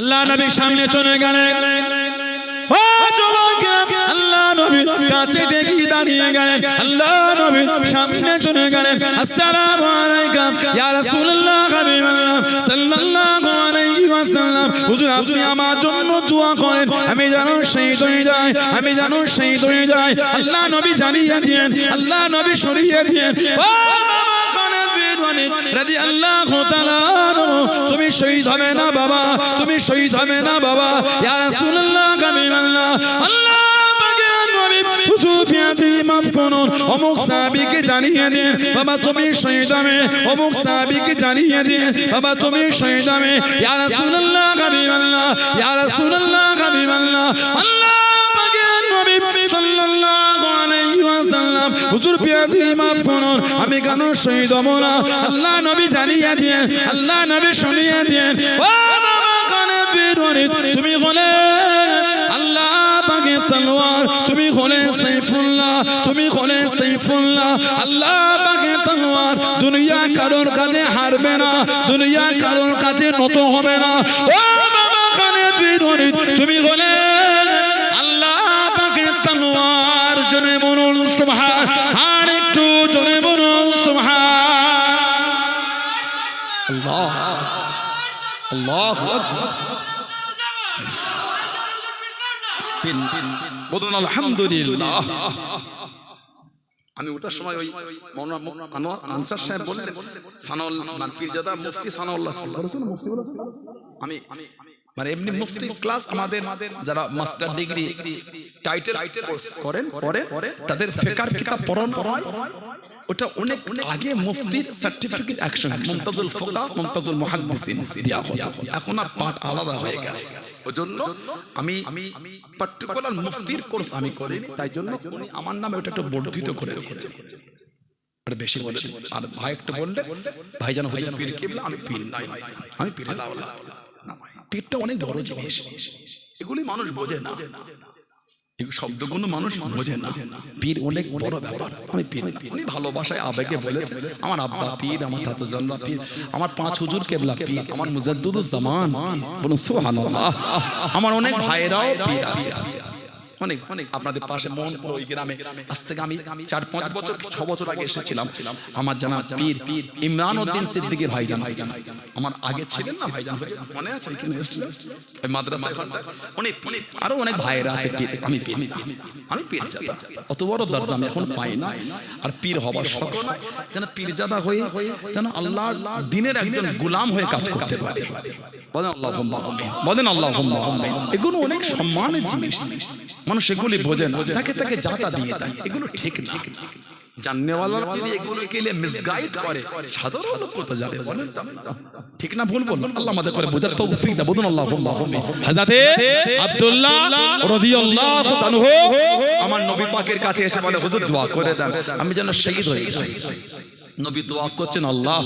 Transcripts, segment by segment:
আল্লাহ নবী সামনে চলে গেলেন। ও যুবক, আল্লাহ নবী কাছে দেখি দাঁড়িয়ে গেলেন। আল্লাহ নবী সামনে চলে গেলেন। আসসালামু আলাইকুম ইয়া রাসূলুল্লাহ হাবিবাল্লাহ সাল্লাল্লাহু আলাইহি ওয়াসাল্লাম। হুজুর আপনি আমার জন্য দোয়া করেন, আমি যেন শহীদ হয়ে যাই, আমি যেন শহীদ হয়ে যাই। আল্লাহ নবী জানিয়ে দিয়েন, আল্লাহ নবী সরিয়ে দিয়েন। ও রাদিয়াল্লাহু তাআলা, তুমি শহীদ হবে না বাবা, তুমি শহীদ হবে না বাবা। ইয়া রাসূলুল্লাহ হাবিবাল্লাহ, আল্লাহ পাকের নবী হুজুর আপনি মাফ করুন। অমুক সাহাবীকে জানিয়ে দেন বাবা তুমি শহীদ হবে, অমুক সাহাবীকে জানিয়ে দেন বাবা তুমি শহীদ হবে। ইয়া রাসূলুল্লাহ হাবিবাল্লাহ, ইয়া রাসূলুল্লাহ হাবিবাল্লাহ, আল্লাহ পাকের নবী সাল্লাল্লাহু আলাইহি ওয়াসাল্লাম হুজুর আপনি মাফ করুন, আমি কেন শহীদ হব না? আল্লাহ নবী জানিয়ে দেন, আল্লাহ নবী শুনিয়ে দেন। ও বাবা কানে পীরওয়ানি, তুমি হলে আল্লাহ পাকের তলোয়ার, তুমি হলে সাইফুল্লাহ, তুমি হলে সাইফুল্লাহ। আল্লাহ পাকের তলোয়ার দুনিয়া কারোর কাছে হারবে না, দুনিয়া কারোর কাছে নত হবে না। ও বাবা কানে পীরওয়ানি, তুমি হলে আল্লাহ পাকের তলোয়ার। জনে বলুন সুবহান, আর একটু জনে বলুন সুবহান আল্লাহ। আল্লাহু আকবার, বলুন আলহামদুলিল্লাহ। আমি ওটার সময় ওই মাওলানা আনসার সাহেব বললেন সানাউল পীরজাদা মুফতি সানাউল্লাহ আমি মানে এমনি মুফতি ক্লাস আমাদের যারা মাস্টার ডিগ্রি টাইটেল কোর্স করেন তাদের ফিকহ কিতাব পড়ানো হয়। ওটা অনেক আগে মুফতির সার্টিফিকেট অ্যাকশন মুমতাজুল ফুকাহা মুমতাজুল মুহাদ্দিসিন দেয়া হতো, এখন আর পাঠ আলাদা হয়ে গেছে। ওজন্য আমি পার্টিকুলার মুফতির কোর্স আমি করি, তাই জন্য উনি আমার নামে ওটা একটু বর্ধিত করে দিয়েছে, ওটা বেশি বলে। আর ভাই একটু বললে ভাইজান হুজুর পীর কিবলা, আমি পীর নাই, আমি পীরের আওলাদ না। পীরটা অনেক বড় জিনিস, এগুলি মানুষ বোঝে না, এই শব্দগুলো মানুষ বোঝে না। পীর অনেক বড় ব্যাপার। আমি পীর না, উনি ভালোবাসায় আবেগে বলেছে আমার আব্বা পীর, আমার চাচাজানরা পীর, আমার 5 হুজুর কেবলা পীর, আমার মুজাদ্দিদুজ জামান বলুন সুবহানাল্লাহ। আমার অনেক ভাইরাও পীর আছে, অনেক অনেক। আপনাদের পাশে মোহনপুর ওই গ্রামে আজ থেকে আমি 4-5 বছর 6 বছর আগে এসেছিলাম। আমার জানা পীর ইমরান উদ্দিন সিদ্দিকী ভাইজান, আমার আগে ছিলেন না ভাইজান, মনে আছে এখানে এসেছিলেন ওই মাদ্রাসায়। অনেক আরো অনেক ভাইরা আছে পীর। আমি পীর না, আমি পীরজাদা। অত বড় দরজা আমি এখন পাই না। আর পীর হবার শখ নয়, যেন পীরজাদা হয়ে যেন আল্লাহর দ্বীনের একজন গোলাম হয়ে কাজ করতে পারে। বলেন আল্লাহুম্মা আমিন, বলেন আল্লাহুম্মা আমিন। এগুলো অনেক সম্মানের জিনিস, মানুষ এগুলি বোঝে না, যাকে তাকে যাতা দিয়ে দেয়, এগুলো ঠিক না। জাননেওয়ালারা যদি এগুলোকে মিসগাইড করে, সাধারণ লোক কোথা যাবে বলেন? ঠিক না ভুল বলুন? আল্লাহ আমাদের করে বোঝার তৌফিক দাও। বলুন আল্লাহুম্মা আমিন। হযরতে আব্দুল্লাহ রাদিয়াল্লাহু তাআলা আমার নবী পাকের কাছে এসে বলে হুজুর দোয়া করে দেন আমি যেন শহীদ হয়ে যাই। নবী দোয়া করছেন আল্লাহ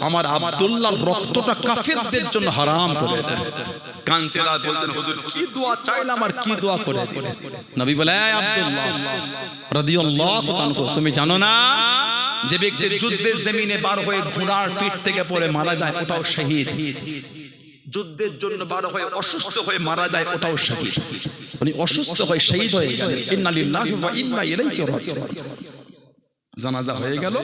আমার আব্দুল্লাহর রক্তটা কাফেরদের জন্য হারাম করে দেন। কাঞ্চেলা বলতেন হুজুর কি দোয়া চাইলাম আর কি দোয়া করে দিলেন? নবী বলে এই আব্দুল্লাহ রাদিয়াল্লাহু তাআলা তুমি জানো না যে ব্যক্তি যুদ্ধের জমিনে বার হয়ে ঘোড়ার পিঠ থেকে পড়ে মারা যায় ওটাও শহীদ, যুদ্ধের জন্য বার হয়ে অসুস্থ হয়ে মারা যায় ওটাও শহীদ। উনি অসুস্থ হয়ে শহীদ হয়ে গেলেন। ইন্না লিল্লাহি ওয়া ইন্না ইলাইহি রাজিউন। জানাজা হয়ে গেল,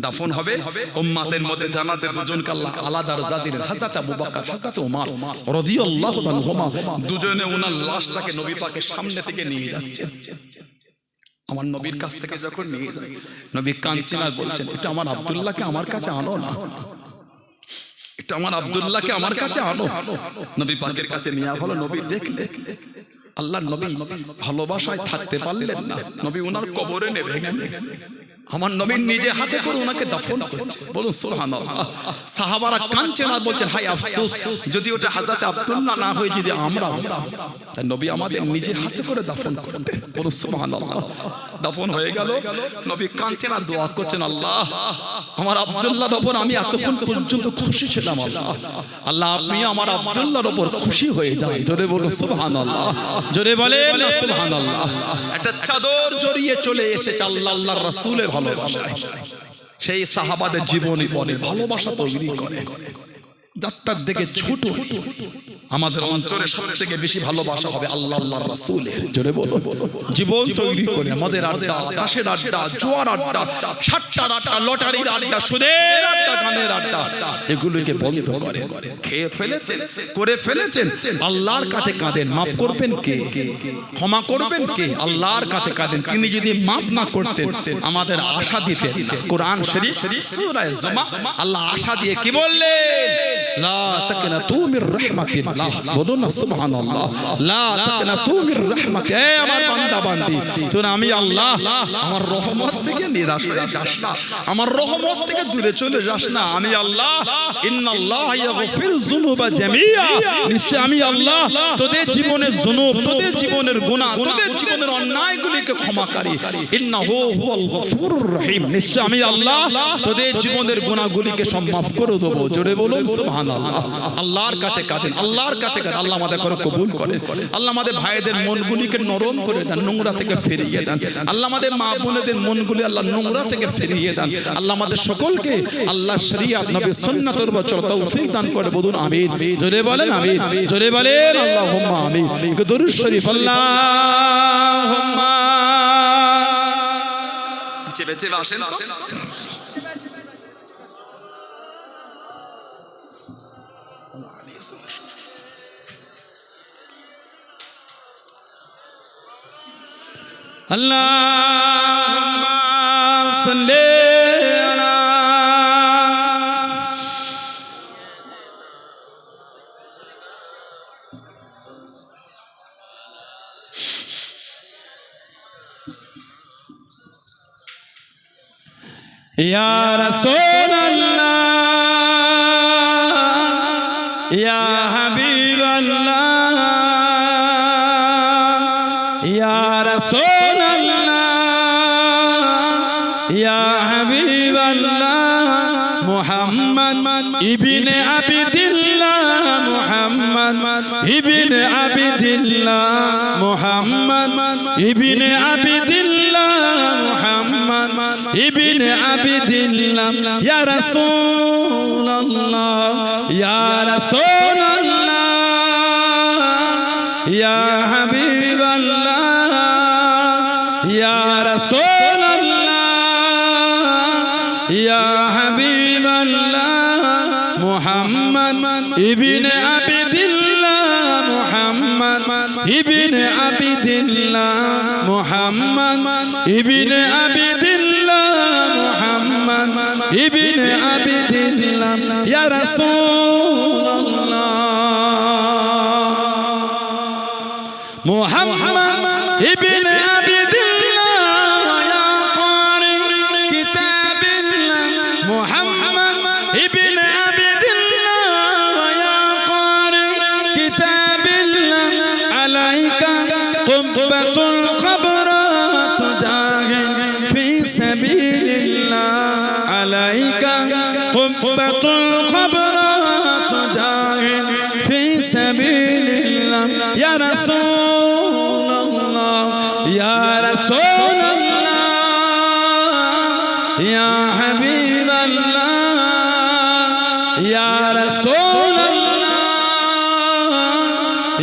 দাফন হবে। উম্মতের মধ্যে জানাতে দুজনকে আল্লাহ আলাদা দরজা দিলেন। হযরত আবু বকর, হযরত ওমর রাদিয়াল্লাহু আনহুমা দুজনে ওনার লাশটাকে নবী পাকের সামনে থেকে নিয়ে যাচ্ছেন। আমার নবীর কাছ থেকে যখন নিয়ে যায় নবী কাঁদছেন আর বলছেন এটা আমার আব্দুল্লাহকে আমার কাছে আনো না, এটা আমার আব্দুল্লাহকে আমার কাছে আনো। নবী পাকের কাছে নিয়ে হলো। নবী দেখলে আল্লাহর নবী ভালোবাসায় থাকতে পারলেন না, নবী ওনার কবরে নেমে গেলেন। আমার নবী নিজে হাতে করে ওনাকে দাফন করছে। বলুন সুবহানাল্লাহ। সাহাবারা কাঁদছেন আর বলছেন হায় আফসোস যদি ওটা হযরত আব্দুল্লাহ না হয় যদি আমরা হতাম। তাই নবী আমাদের নিজে হাতে করে দাফন করতেন। বলুন সুবহানাল্লাহ। দাফন হয়ে গেল, নবী কাঁদছেন আর দোয়া করছেন আল্লাহ আমার আব্দুল্লাহর উপর আমি এতক্ষণ পর্যন্ত খুশি ছিলাম, আল্লাহ আল্লাহ আপনি আমার আব্দুল্লাহর উপর খুশি হয়ে যান। জোরে বলুন সুবহানাল্লাহ, জোরে বলেন না সুবহানাল্লাহ। একটা চাদর জড়িয়ে চলে এসেছে আল্লাহ আল্লাহর রাসূলের ভালোবাসায়। সেই সাহাবাদের জীবনী বলে ভালোবাসা তৈরি করে। যাত্রার দিকে ছোট আমাদের অন্তরে সবথেকে বেশি ভালোবাসা হবে আল্লাহ আল্লাহর রাসূলের। জোরে বলো। জীবন তৈরি করে আমাদের আড্ডা, তাসের আড্ডা, জোয়ার আড্ডা, সাতটার আড্ডা, লটারির আড্ডা, সুদের আড্ডা, গানের আড্ডা, এগুলোকে বন্ধ করে খেয়ে ফেলেছেন, করে ফেলেছেন। আল্লাহর কাছে কাঁদেন, মাফ করবেন কে? ক্ষমা করবেন কে? আল্লাহর কাছে কাঁদেন। তিনি যদি মাফ না করতেন আমাদের আশা দিতেন না। কোরআন শরীফ সূরা জুমা আল্লাহ আশা দিয়ে কি বললেন? লা তাকনাতু মির রাহমাতিল্লাহ। বলুন না সুবহানাল্লাহ। লা তাকনাতু মির রাহমাতি। এ আমার বান্দা বান্দি, তোরা আমি আল্লাহ আমার রহমত থেকে নিরাশ হয়ে যাস না, আমার রহমত থেকে দূরে চলে যাস না। আমি আল্লাহ ইন্নাল্লাহ ইয়াগফির যুনুবা জামিআ। নিশ্চয় আমি আল্লাহ তোদের জীবনের যুনুব, তোদের জীবনের গুনাহ, তোদের জীবনের অন্যায়গুলিকে ক্ষমাকারী। ইন্নাহু হুয়াল গফুরুর রহিম। নিশ্চয় আমি আল্লাহ তোদের জীবনের গুনাহগুলিকে মাফ করে দেব। জোরে বলুন সুবহানাল্লাহ। আল্লাহর কাছে কাঁদেন, আল্লাহর কাছে কাঁদেন। আল্লাহ আমাদের করে কবুল করেন। আল্লাহ আমাদের ভাইদের মনগুলিকে নরম করে দেন, নোংরা থেকে ফিরিয়ে দেন। আল্লাহ আমাদের মা বোনেদের মনগুলি আল্লাহ নোংরা থেকে ফিরিয়ে দেন। আল্লাহ আমাদের সকলকে আল্লাহ শরীয়ত নবী সুন্নাতের উপর চলার তৌফিক দান করে। বলুন আমিন। জোরে বলেন আমিন। জোরে বলেন আল্লাহুম্মা আমিন। দরুদ শরীফ আল্লাহুম্মা। চেপে চেপে আসেন তো। আল্লাহুম্মা সাল্লি আলা ইয়া রাসূলুল্লাহ ইয়া হাবিবাল্লাহ ইয়া রাসূলুল্লাহ ইয়া হাবিবাল্লাহ মুহাম্মদ ইবনে আবদিল্লাহ মুহাম্মদ ইবনে আবদিল্লাহ মুহাম্মদ ইবনে আবদিল্লাহ মুহাম্মদ ইবনে আবদিল্লাহ ইয়া রাসূলুল্লাহ ইয়া রাসূলুল্লাহ ইয়া হাবিবাল্লাহ ইয়া রাসূলুল্লাহ ইয়া হাবিবাল্লাহ মুহাম্মদ ইবনে আবদিল্লাহ মুহাম্মদ ইবনে আবদিল্লাহ মুহাম্মদ ইবনে আবদিল্লাহ মুহাম্মদ ইবনে আবদিল্লাহ ইয়া রাসূলুল্লাহ মুহাম্মদ ইবনে আবদিল্লাহ ইয়া কারি কিতাবিল্লাহ মুহাম্মদ ইবনে আবদিল্লাহ ইয়া কারি কিতাবিল্লাহ আলাইকা কুব্বাতুল খবরাত জাহিদ ফি সাবিলিল্লাহ আলাইকা কুব্বাতুল খবরাত জাহিদ ফি সাবিলিল্লাহ ইয়া রাসূলুল্লাহ ইয়া রাসূলুল্লাহ ইয়া হাবিবাল্লাহ ইয়া রাসূলুল্লাহ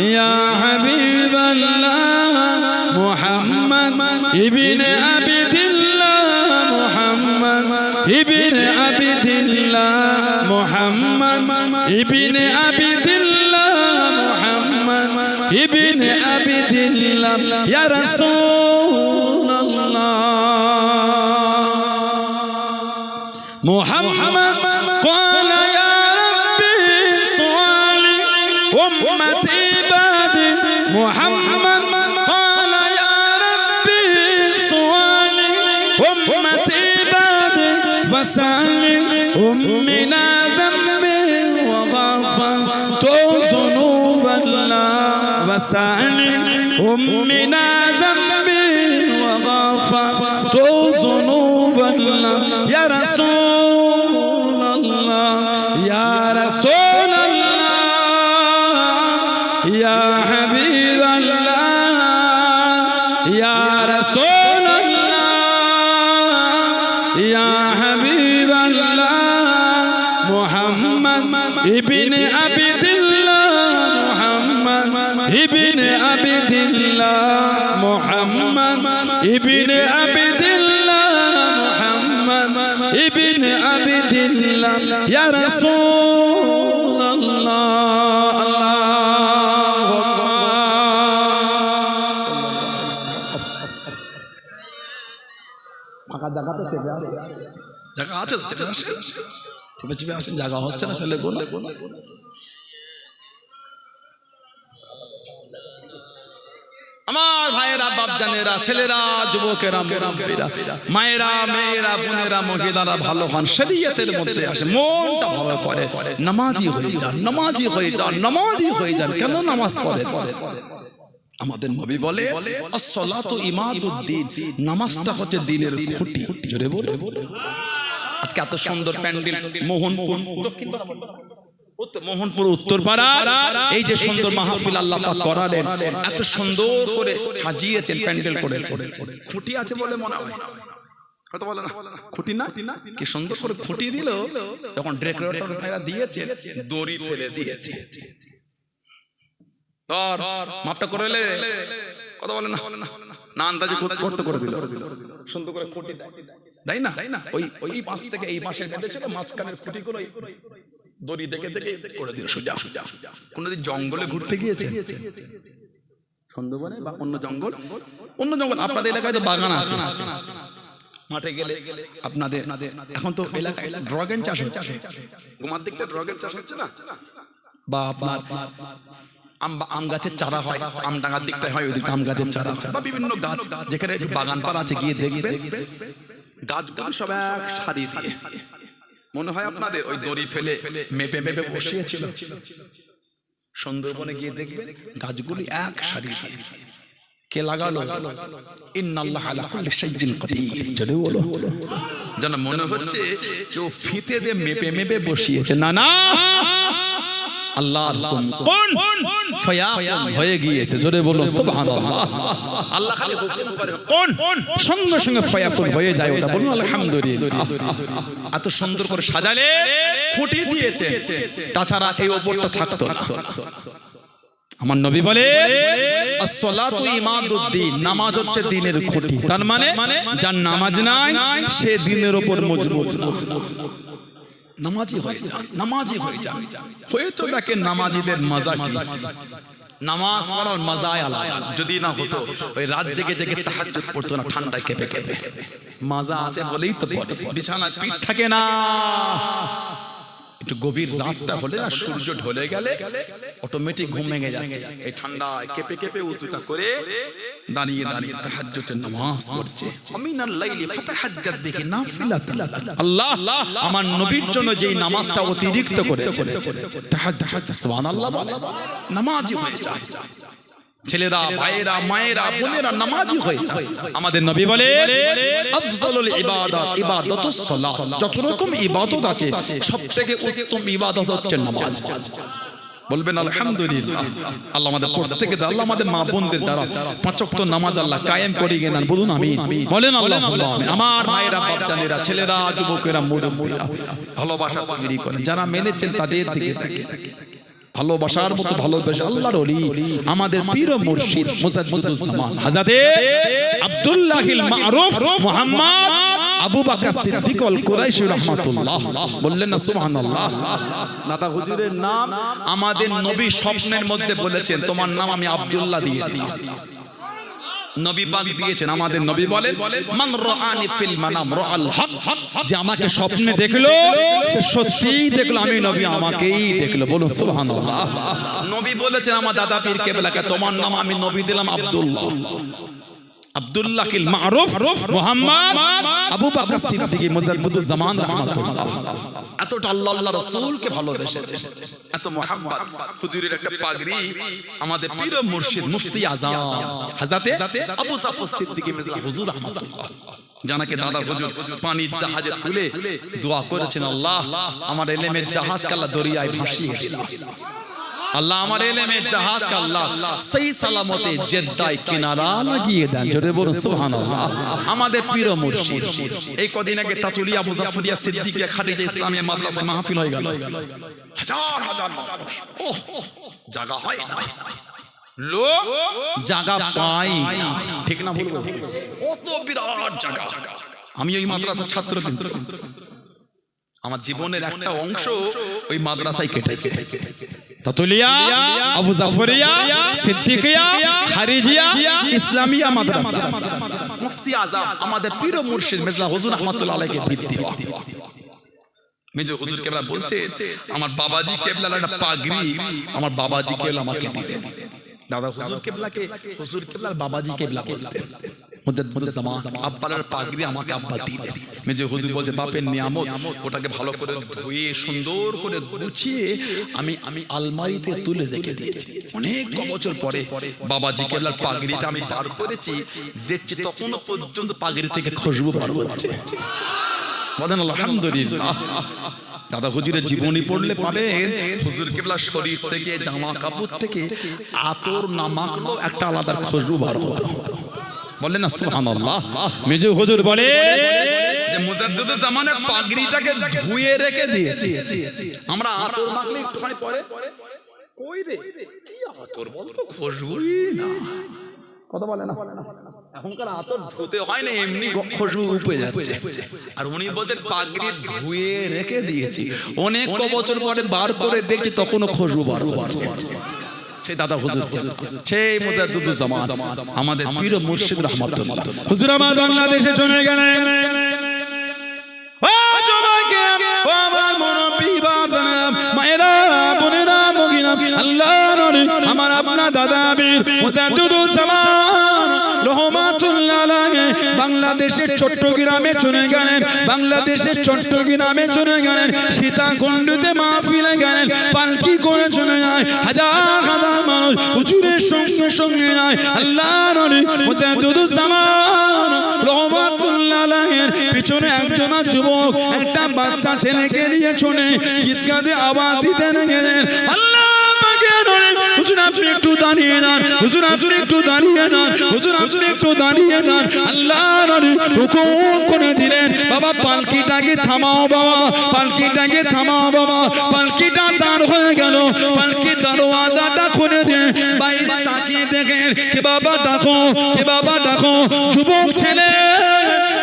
ইয়া হাবিবাল্লাহ মুহাম্মদ ইবনে আবদিল্লাহ মুহাম্মদ ইবনে আবদিল্লাহ মুহাম্মদ ইবনে আবদিল্লাহ মুহাম্মদ ইবনে আবদিল্লাহ ইয়া রাসূলুল্লাহ মুহাম্মদ قال يا ربي صلي أمتي بعد محمد قال يا ربي صلي أمتي بعد فسألي أمنا ذنبي وغفرت ذنوب الله وسألي أمنا ذنبي وغفرت ذنوب الله يا رسول الله يا رسول الله يا حبيب الله يا رسول الله يا حبيب الله محمد ابن ইবনে আবিদিল্লাহ মুহাম্মদ ইবনে আবিদিল্লাহ মুহাম্মদ ইবনে আবিদিল্লাহ ইয়া রাসূলুল্লাহ ফাঁকা জায়গাতে চেপে আসে জায়গা আছে চেপে আসে চেপে চেপে আসেন জায়গা হচ্ছে না ছেলে বললে আমার ভাইয়েরা বাপজানেরা ছেলেরা যুবকেরা মুরব্বিরা মায়েরা মেয়েরা বোনেরা মহিলারা ভালো হন শরীয়তের মধ্যে আসে মনটা ভালো করে নামাজি হয়ে যান নামাজি হয়ে যান নামাজি হয়ে যান কেন নামাজ পড়ে আমাদের নবী বলে আসসালাতু ইমাদুদ্দিন নামাজটা হচ্ছে দ্বীনের খুঁটি জোরে বলো আজকে এত সুন্দর প্যান্ডেল মোহনপুর উত্তরপাড়া এই যে সুন্দর মাহফিল আল্লাহ পাক করালেন এত সুন্দর করে সাজিয়েছেন প্যান্ডেল করেছেন খুঁটি আছে বলে মনে হয় কথা বলে না খুঁটি না কি সুন্দর করে খুঁটি দিল তখন ডেকোরেটর ভাইরা দিয়েছে দড়ি ফেলে দিয়েছে তোর মাপটা করে এলে কথা বলে না না আন্দাজে করতে করে দিল সুন্দর করে খুঁটি দেয় না ওই পাশ থেকে এই পাশের মধ্যে ছিল মাঝখানের খুঁটিগুলো দড়ি দেখে দেখে করে দিল সোজা কোনদিন জঙ্গলে ঘুরতে গিয়েছে সুন্দরবনে বা অন্য জঙ্গল আপনাদের এলাকায় তো বাগান আছে মাঠে গেলে আপনাদের এখন তো এলাকায় ড্রাগন চাষ হচ্ছে গোমার দিকটা ড্রাগন চাষ হচ্ছে না বা আপনার আম গাছের চারা হয় আমডাঙ্গার দিকটায় হয় ওইদিকে আম গাছের চারা বা বিভিন্ন গাছ যেখানে বাগান পাড়া আছে গিয়ে দেখবেন গাছগুলো সব এক সারি দিয়ে মনে হয় আপনাদের ওই দড়ি ফেলে মেপে মেপে বসিয়েছিল সুন্দরবনে গিয়ে দেখবেন গাছগুলি এক সারি দিয়ে কে লাগালো ইন্নাল্লাহা আলা কুল্লি শাইইন কাদির জোরে বলো যেন মনে হচ্ছে কেউ ফিতে দিয়ে মেপে মেপে বসিয়েছে না না আল্লাহর কোন ফায়াকুন হয়ে গিয়েছে জোরে বলো সুবহানাল্লাহ আল্লাহ খালি হুকুম করে কোন সঙ্গে সঙ্গে ফায়াকুন হয়ে যায় ওটা বলুন আলহামদুলিল্লাহ এত সুন্দর করে সাজালে খুঁটি দিয়েছে তাছাড়া এই ওপরটা থাকতো না আমার নবী বলে আসসালাতু ইমাদুদ্দিন নামাজ হচ্ছে দ্বীনের খুঁটি তার মানে যার নামাজ নাই সে দ্বীনের উপর মজবুত না নামাজি হয়ে যান হয়ে তো দেখেন নামাজিদের মজা কি নামাজ পড়ার মজাই আলাদা যদি না হতো ওই রাত জেগে জেগে তাহাজ্জুদ পড়তো না ঠান্ডায় কেঁপে কেঁপে মজা আছে বলেই তো পড়ে বিছানা পিঠ থাকে না একটু গভীর রাতটা হলে না সূর্য ঢলে গেলে অটোমেটিক ঘুম ভেঙে যাচ্ছে এই ঠান্ডায় কেঁপে কেঁপে উঁচুটা করে দাঁড়িয়ে দাঁড়িয়ে তাহাজ্জুদের নামাজ পড়ছে মিনাল লাইলি ফাতাহাজ্জাদ বিহি নাফিলাতান আল্লাহ আমার নবীর জন্য যেই নামাজটা অতিরিক্ত করেছেন তাহাজ্জুদ সুবহানাল্লাহ নামাজি হয়ে যায় ছেলেরা ভাইয়েরা মায়েরা বোনেরা নামাজি হয়ে যায় আমাদের নবী বলে আফজালুল ইবাদাত ইবাদাতুস সালাত যত রকম ইবাদত আছে সবথেকে উত্তম ইবাদত হচ্ছে নামাজ বলবেন আলহামদুলিল্লাহ আল্লাহ আমাদের প্রত্যেককে আল্লাহ আমাদের মা বোনদের দ্বারা পাঁচ ওয়াক্ত নামাজ আল্লাহ কায়েম করিয়ে নেন বলুন আমিন বলেন আল্লাহুম্মা আমিন আমার ভাইয়েরা বাপজানেরা ছেলেরা যুবকেরা মুরব্বিরা ভালোবাসা তৈরি করেন যারা মেনেছেন তাদের দিকে তাকিয়ে ভালোবাসার মতো ভালোবাসা আল্লাহর ওলি আমাদের পীর ও মুর্শিদ মুজাদ্দিদুজ জামান হযরতে আব্দুল্লাহিল মারুফ মুহাম্মদ আবু বকর সিদ্দিক আল কুরাইশি রাহমাতুল্লাহ বললেন না সুবহানাল্লাহ দাদা হুজুরের নাম আমাদের নবী স্বপ্নের মধ্যে বলেছেন তোমার নাম আমি আব্দুল্লাহ দিয়ে দিলাম নবী পাক দিয়েছেন আমাদের নবী বলেন মান রাআনি ফিল মানাম রাআল হক যে আমাকে স্বপ্নে দেখলো সে সত্যিই দেখলো আমি নবী আমাকেই দেখলো বলুন সুবহানাল্লাহ নবী বলেছেন আমার দাদা পীর কেবলাকে তোমার নাম আমি নবী দিলাম আব্দুল্লাহ আব্দুল্লাহিল মারুফ মুহাম্মদ আবু বকর সিদ্দিক মুজাদ্দিদুজ জামান রাহমাতুল্লাহ এতটা আল্লাহ রাসূলকে ভালোবেসেছেন এত মোহাব্বত হুজুরের একটা পাগড়ি আমাদের পীর ও মুর্শিদ মুফতি আযম হযরতে আবু জাফর সিদ্দিকী মির্জা হুজুর রাহমাতুল্লাহ জানাকে দাদা হুজুর পানির জাহাজে তুলে দোয়া করেছেন আল্লাহ আমার ইলমের জাহাজকে আল্লাহ দরিয়ায় ভাসিয়ে দিল আল্লাহ আমার ইলমের জাহাজকে আল্লাহ সহি সালামতে জেদ্দায় কিনারা লাগিয়ে দেন জোরে বলুন সুবহানাল্লাহ আমাদের পীর ও মুর্শিদ এই কদিন আগে তাতুলিয়া আবু জাফরিয়া সিদ্দিকিয়া খাদিজা ইসলামিয়া মাদ্রাসায় মাহফিল হয়ে গেল হাজার হাজার মানুষ জায়গা হয় না লোক জায়গা পাই না, ঠিক না বলবো? কত বিরাট জায়গা। আমি ওই মাদ্রাসার ছাত্র, কিন্তু আমার জীবনের একটা অংশ ওই মাদ্রাসায় কেটেছে। তাতুলিয়া, আবু জাফরিয়া, সিদ্দিকিয়া, খারিজিয়া, ইসলামিয়া মাদ্রাসা। মুফতি আজম আমাদের পীর মুর্শিদ মির্জা হুজুর রহমাতুল্লাহ আলাইহি বিদ্যা। মেজো হুজুর কেবলা বলছে, আমার বাবাজি কেবলার একটা পাগড়ি আমার বাবাজি কেবলা আমাকে দিলেন। দাদা হুজুর কেবলাকে হুজুর কেবলার বাবাজি কেবলা বলতেন। আব্বার পাগড়ি আমাকে আব্বা দিলেন। মেজো হুজুর বলছে, বাপের নিয়ামত, ওটাকে ভালো করে ধুয়ে সুন্দর করে গুছিয়ে আমি আলমারিতে তুলে রেখে দিয়েছি। অনেক বছর পরে বাবাজি কেবলার পাগড়িটা আমি পার করেছি, দেখছি তখনও পর্যন্ত পাগড়ি থেকে খুশবু বার হচ্ছে। বলেন আলহামদুলিল্লাহ। দাদা হুজুরের জীবনী পড়লে পাবেন হুজুর কেবলার শরীর থেকে, জামা কাপড় থেকে আতর না মাখলো একটা আলাদা খুশবু বার হতো। বলেন না সুবহানাল্লাহ। মেজো হুজুর বলে যে মুজাদ্দিদুল জামানের পাগড়িটাকে ধুয়ে রেখে দিয়েছে। আমরা আতর মাখলে একটুখানি পরে কই রে কি আতর বলতো, খুশবুই না। কথা বলে না, এখনকার আতর ধুতে হয় না, এমনি খুশবু উপে যাচ্ছে। আর উনি বলতেন পাগড়ি ধুয়ে রেখে দিয়েছি, অনেক বছর পরে বার করে দেখছি তখনও খুশবু বার হচ্ছে। সেই দাদা হুজুর, সেই মুজাদ্দিদুল জামান আমাদের পীর মুর্শিদ রহমাতুল্লাহ। হুজুর আমার বাংলাদেশে চলে গেলেন। ও জমাকে, ও আমার মুরব্বি বাবারা, মায়েরা, বোনেরা, মুগিনা, আল্লাহর নবী আমার আপনার দাদা পীর মুজাদ্দিদুল জামান রহমাতুল্লাহ আলাইহি বাংলাদেশের চট্টগ্রামে চলে গেলেন। বাংলাদেশের চট্টগ্রামে চলে গেলেন, সীতাকুণ্ডতে মাহফিলে গেলেন, পালকি করে চলে যায় হাজার হাজার মানুষ হুজুরের সঙ্গে সঙ্গে যায়। আল্লাহর নবী মুজাদ্দিদুল জামান রহমাতুল্লাহ আলাইহির পিছনে একজন যুবক একটা বাচ্চা ছেলেকে নিয়ে চলে চিৎকার দিয়ে আওয়াজ দিতে গেলেন, আল্লাহ পাকের নবী, হুজুর আপনি একটু দাঁড়িয়ে যান, হুজুর আপনি একটু দাঁড়িয়ে যান, হুজুর আপনি একটু দাঁড়িয়ে যান। আল্লাহর নবী হুকুম করে দিলেন, বাবা পালকিটাকে থামাও, বাবা পালকিটাকে থামাও, বাবা পালকিটা দাঁড় হয়ে গেল। পালকি দরওয়াজাটা খুলে দিয়ে বাইরে তাকিয়ে দেখেন, কে বাবা ডাকো, কে বাবা ডাকো। যুবক ছেলে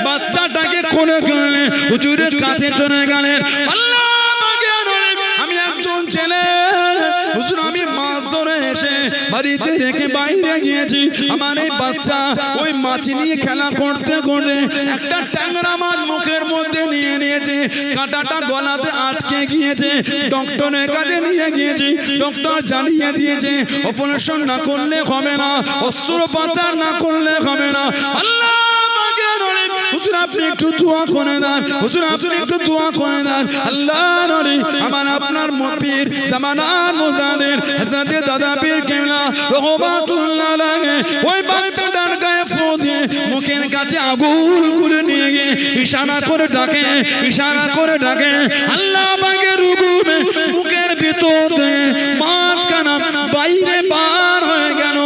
বাচ্চাটাকে কোলে করে হুজুরের কাছে চলে গেলেন। আল্লাহ পাকের নবী, আমি একজন ছেলে হুজুর, আমি মাছ ধরে এসে বাড়িতে রেখে বাইরে গিয়েছি। আমার এই বাচ্চা ওই মাছ নিয়ে খেলা করতে করতে একটা ট্যাংরা মাছ মুখের মধ্যে নিয়ে নিয়েছে, কাঁটাটা গলাতে আটকে গিয়েছে। ডক্টরের কাছে নিয়ে গিয়েছি, ডক্টর জানিয়ে দিয়েছে অপারেশন না করলে হবে না, অস্ত্রোপচার না করলে হবে না। আল্লাহ হুজুর আপনি একটু দোয়া করে দেন, হুজুর আপনি একটু দোয়া করে দেন। আল্লাহর নবী আমার আপনার পীর জামানার মুজাদ্দিদ হযরত দাদা পীর কিবলা রহমাতুল্লাহ আলাইহি ওই বাচ্চাটার গায়ে ফু দিয়ে মুখের কাছে আগুন করে নিয়ে গিয়ে ইশারা করে ডাকে, ইশারা করে ডাকে। আল্লাহ পাকের হুকুমে মুখের ভিতর থেকে মাছখানা বাইরে পার হয়ে গেল।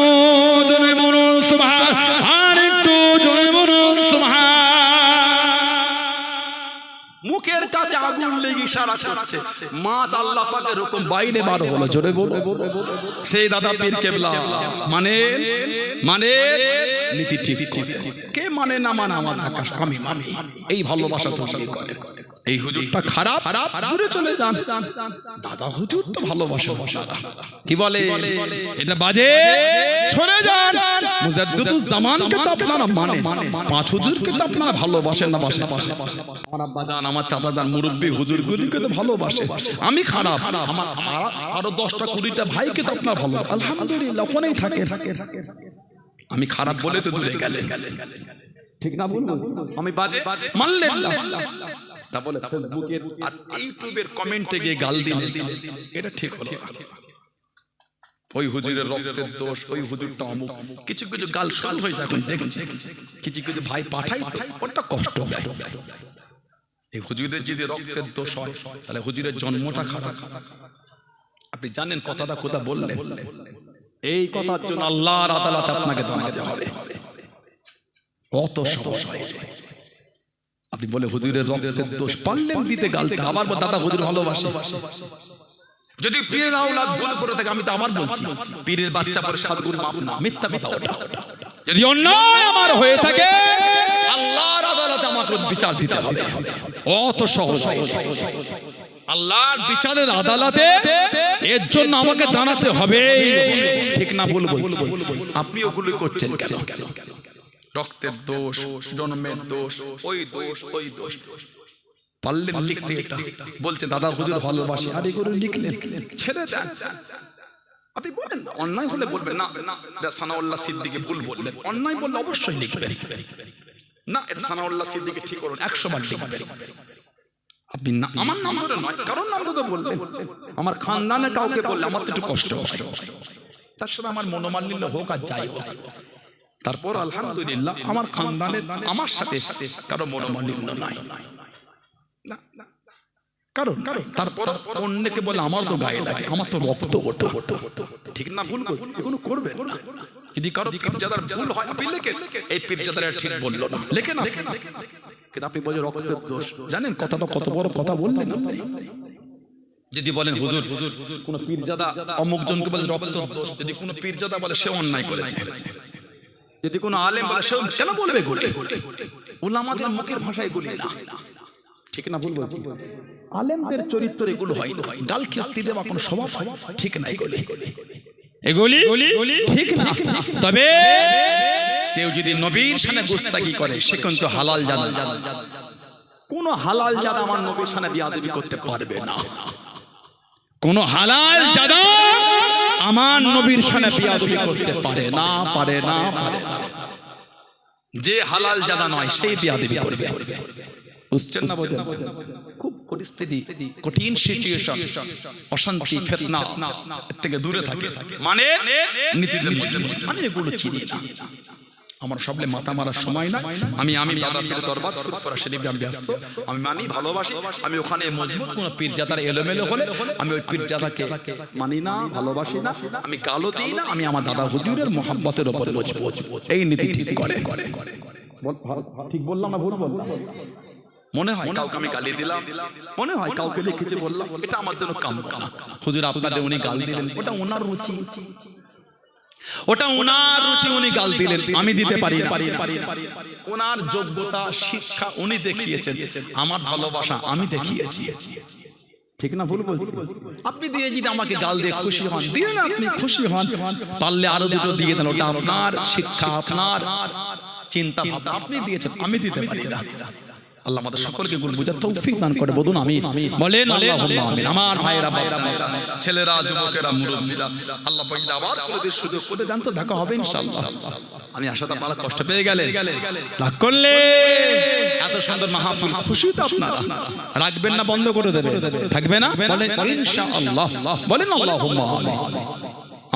জোরে বলুন সুবহান, আর একটু জোরে বলুন সুবহান। মুখের কাছে আগুন লেগে ইশারা করছে, মাছ আল্লাহ পাকের হুকুম বাইরে বার হলো। জোরে বলো। সেই দাদা পীর কেবলা মানে নীতি ঠিক করে, কে মানে না মানে আমার আকাশ আমি মামি, এই ভালোবাসা তৈরি করে। এই হুজুরটা খারাপ, দূরে চলে যান। দাদা হুজুর তো ভালোবাসে, কি বলে এটা বাজে, সরে যান। মুজাদ্দিদুল জামানকে তো আপনারা মানে, পাঁচ হুজুরকে তো আপনারা ভালোবাসেন না। বাসে আমার আব্বা জান, আমার চাচা জান, মুরব্বী হুজুরগুলিকে তো ভালোবাসে। আমি খারাপ, আমার আরো 10টা 20টা ভাইকে তো আপনারা ভালো, আলহামদুলিল্লাহ ওখানেই থাকে। আমি খারাপ বলে তো দূরে গেলেন, ঠিক না বলুন? আমি বাজে মানলেন না, তা বলে ফেসবুকের আর ইউটিউবের কমেন্টে গিয়ে গাল দিলেন, এটা ঠিক হলো না। ওই হুজুরের রক্তের দোষ, ওই হুজুরটা অমুক, কিছু কিছু গাল শুরু হয়ে যায়। দেখেন কিছু কিছু ভাই পাঠাই তো ওটা কষ্ট দেয়। এই হুজুরের যদি রক্তের দোষ হয় তাহলে হুজুরের জন্মটা খারাপ। আপনি জানেন কথাটা কোথা বললেন? এই কথার জন্য আল্লাহর আদালতে আপনাকে দাঁড়াতে হবে। অত সহজ হয় আপনি বলে হুজুরের রক্তের দোষ পারলেন দিতে গালটা, আবার দাদা হুজুর ভালোবাসে। যদি পীরের আওলাদ ভুল করে থাকে আমি তো আবার বলছি পীরের বাচ্চা পরে 7 গুণ মাপ না, মিথ্যা কথা ওটা। যদি অন্যায় আমার হয়ে থাকে আল্লাহর আদালতে আমাকে বিচার দিতে হবে, অত সহজ। আল্লাহর বিচারের আদালতে এর জন্য আমাকে দাঁড়াতে হবে, ঠিক না ভুল বলছি? আপনি ওগুলো করছেন কেন? রক্তের দোষ, জন্মের দোষ, ওই দোষ, ওই দোষ। পারলেন লিখতে এটা, বলছে দাদা হুজুর ভালোবাসি, আর এগুলো লিখলেন, ছেড়ে দেন। আপনি বলেন না, অন্যায় হলে বলবেন না এটা সানাউল্লাহ সিদ্দিকী ভুল বললেন, অন্যায় বললে অবশ্যই লিখবেন, না এটা সানাউল্লাহ সিদ্দিকী ঠিক করুন, 100 বার লিখবেন। আপনি না আমার নাম ধরে নয়, কারণ নাম তো বলবেন, আমার খানদানে কাউকে বললে আমার তো একটু কষ্ট হয়, তার সাথে আমার মনোমালিন্য হোক আর যাই হোক, তারপর আলহামদুলিল্লাহ আমার খানদানে আমার সাথে কারো মনোমালিন্য নাই, কারণ তারপর অন্যকে বলে আমার তো গায়ে লাগে, আমার তো রক্ত ওঠে, ঠিক না ভুল বলছি? এগুলো করবেন না। যদি কারো পীরজাদার ভুল হয় আপনি লেখেন এই পীরজাদার ঠিক বললো না, লেখেন আপনি, কিন্তু আপনি বলেন রক্তের দোষ। জানেন কথাটা কত বড় কথা বললেন আপনি? যদি বলেন হুজুর কোন পীরজাদা অমুক জনকে বলে রক্তের দোষ, যদি কোন পীরজাদা বলে সে অন্যায় করেছে, যদি কোন আলেম বলে সে কেন বলবে গুলি? উলামাদের মুখের ভাষায় গুলি না, ঠিক না ভুল বলছি? আলেমদের চরিত্র এগুলো হয় না, গাল খিস্তি দেওয়া কোনো স্বভাব ঠিক না, এগুলি ঠিক না। তবে কেউ যদি নবীর শানে গুস্তাখি করে সে কিন্তু হালাল জানা, কোন হালাল জাদা আমার নবীর শানে বিয়াদবি করতে পারবে না, কোন হালাল জাদা আমার নবীর শানে বিয়াদবি করতে পারে না, পারে না, পারে না। যে হালাল জাদা নয় সেই বিয়াদবি করবে, বুঝছেন না? খুব পরিস্থিতি কঠিন সিচুয়েশন, অশান্তি ফিতনা থেকে দূরে থাকে, মানে নীতিদের মধ্যে। আমি এগুলো চিনি না, আমার সবলে মাথা মারার সময় না। আমি দাদা পীর দরবার ফুরফুরা শরীফে আমি ব্যস্ত, আমি মানি ভালোবাসি, আমি ওখানে মজবুত কোন পীরজাদার এলোমেলো হলে আমি ওই পীরজাদাকে মানি না, ভালোবাসি না, আমি গালও দিই না, আমি আমার দাদা হুজুরের মোহাব্বতের উপর মজবুত। এই নীতি ঠিক করে, ঠিক বললাম না ভুল বললাম? মনে হয় কাউকে আমি গালি দিলাম, মনে হয় কাউকে লিখেছি বললাম, এটা আমার জন্য কাম্য না। হুজুর আপনাদের উনি গাল দিলেন, ওটা ওনার রুচি, ওটা ওনার রুচি, উনি গাল দিলেন, আমি দিতে পারি না। ওনার যোগ্যতা শিক্ষা উনি দেখিয়েছেন, আমার ভালোবাসা আমি দেখিয়েছি, ঠিক না ভুল বলছি? আপনি দিয়ে যদি আমাকে গাল দিয়ে খুশি হন, দিয়ে না, আপনি খুশি হন, পারলে আরো দুটো দিয়ে দেন, ওটা আপনার শিক্ষা, আপনার চিন্তা ভাবনা, আপনি দিয়েছেন, আমি দিতে পারি না। আল্লাহ আমাদের সকলকে গুণ বুঝার তৌফিক দান করে, বলুন আমিন। বলেন আল্লাহুম্মা আমিন। আমার ভাইরা, বাচ্চারা, ছেলেরা, যুবকেরা, মুরব্বিরা, আল্লাহ পাক আবার করে দিয়ে সুযোগ করে দেন তো দেখা হবে ইনশাআল্লাহ। আমি আশা আপনারা কষ্ট পেয়ে গেলেন, রাগ করলে এত সুন্দর মাহফিল, খুশি তো আপনারা রাখবেন না, বন্ধ করে দেবে, থাকবে না? বলেন ইনশাআল্লাহ, বলেন আল্লাহুম্মা আমিন।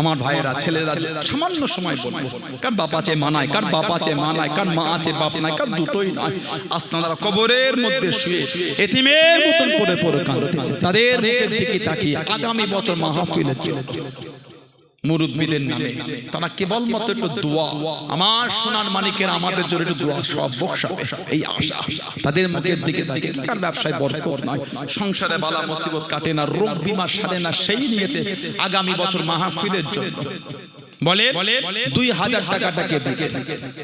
আমার ভাইয়েরা, ছেলেরা, সামান্য সময় বলবো, কার বাপ আছে মানায়, কার বাপ আছে মানায়, কার মা আছে বাপ নাই, কার দুটোই নয়, আপনারা কবরের মধ্যে শুয়ে এতিমের মতন পড়ে পড়ে কাঁদতেছে, তাদের মুখের দিকে তাকিয়ে আগামী বছর মাহফিলের জন্য মুরব্বিদের নামে তারা কেবলমাত্র একটু দোয়া, আমার সোনার মানিকের আমাদের জন্য একটু দোয়া সব বকশাবে, এই আশা। তাদের মুখের দিকে তাকিয়ে, কার ব্যবসায় বরকত নয়, সংসারে বালা মুসিবত কাটে না, রোগ বিমার সারে না, সেই নিয়েতে আগামী বছর মাহফিলের জন্য বলে 2000 টাকাটাকে দিকে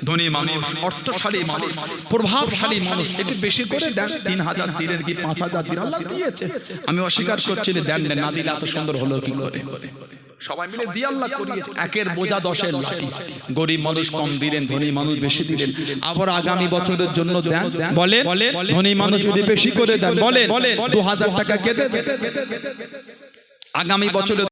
ধনী মানুষ, অর্থশালী মানুষ, প্রভাবশালী মানুষ একটু বেশি করে দেন, 3000 দিলেন কি 5000 দিন, আল্লাহ দিয়েছে, আমি অস্বীকার করছি দেন না, দিলে এত সুন্দর হলো কি করে? সবাই মিলে দিয়ে আল্লাহ করিয়েছে, একের বোঝা 10-এর লাঠি, গরিব মানুষ কম দিলেন, ধনী মানুষ বেশি দিলেন, আবার আগামী বছরের জন্য দেন, বলে ধনী মানুষ যদি বেশি করে দেন, বলে 2000 টাকা কে দেবে আগামী বছরে?